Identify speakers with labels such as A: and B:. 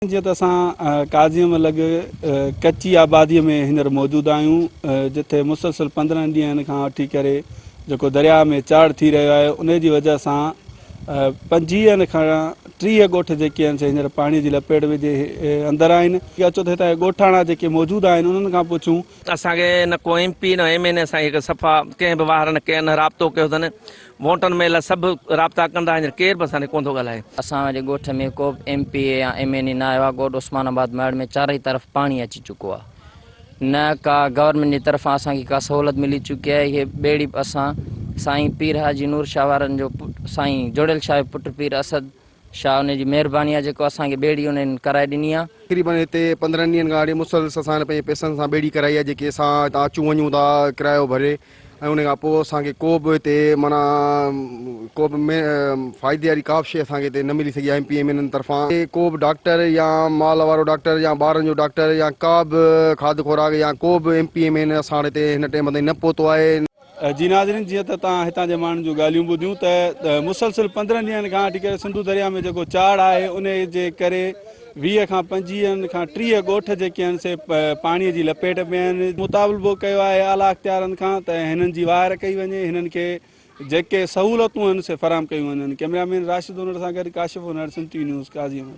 A: जीअं त असां काज़ीअमलग कच्ची आबादीअ में हींअर मौजूदु आहियूं, जिथे मुसलसल 15 ॾींहंनि खां वठी करे जेको दरिया में चाढ़ थी रहियो आहे, उन जी वजह सां 25 खां 30 ॻोठ जेके आहिनि से हींअर पाणीअ जी लपेट जे अंदरि आहिनि। अचो त हितां ॻोठाणा जेके मौजूदु आहिनि उन्हनि खां पुछूं।
B: असांखे न को MP न MN असांखे सफ़ा कंहिं बि वार न कंहिं न राब्तो कयो अथनि। वोटनि महिल सभु राब्ता कंदा आहिनि, केरु बि असांखे कोन थो ॻाल्हाए।
C: असांजे ॻोठ में को MP या MN न आयो आहे। ॻोठ उस्मानाबाद मेड़ में चारई तरफ़ पाणी अची चुको आहे। न का गवर्नमेंट जी तरफ़ां असांखे का सहूलियत मिली चुकी आहे। इहे ॿेड़ी असां साईं पीर हाजी नूर शाह वारनि जो साईं जुड़ियल शाह जो पुटु पीर असद शाह उन जी महिरबानी आहे जेको असांखे ॿेड़ी उन्हनि कराए ॾिनी आहे।
D: तक़रीबन हिते 15 ॾींहंनि खां हाणे मुसलसल असां पंहिंजे पैसनि सां ॿेड़ी कराई आहे, जेके असां हितां अचूं वञूं था किरायो भरे, ऐं उन खां पोइ असांखे को बि हिते माना को बि फ़ाइदे वारी का बि शइ असांखे हिते न मिली सघी आहे MP MN तरफ़ां। को बि डॉक्टर या माल वारो डॉक्टर या ॿारनि जो डॉक्टर या का बि खाद खुराक या को बि MP MN असां हिते हिन टाइम ताईं न पहुतो आहे।
A: जी नाज़रीन, जीअं त तव्हां हितां जे माण्हुनि जूं ॻाल्हियूं ॿुधियूं त मुसलसिल 15 ॾींहंनि खां वठी करे सिंधु दरिया में जेको चाढ़ आहे उन जे करे 20 खां 25 खां 30 ॻोठ जेके आहिनि से पाणीअ जी लपेट में आहिनि। मुतालबो कयो आहे आला अख़्तियारनि खां त हिननि जी वार कई वञे, हिननि खे जेके सहूलियतूं आहिनि से फ़राहम कयूं वञनि। कैमरामैन राशिद हुनर सां गॾु काशिफ़ हुनर, सिंध TV न्यूज़, काज़ीअमल।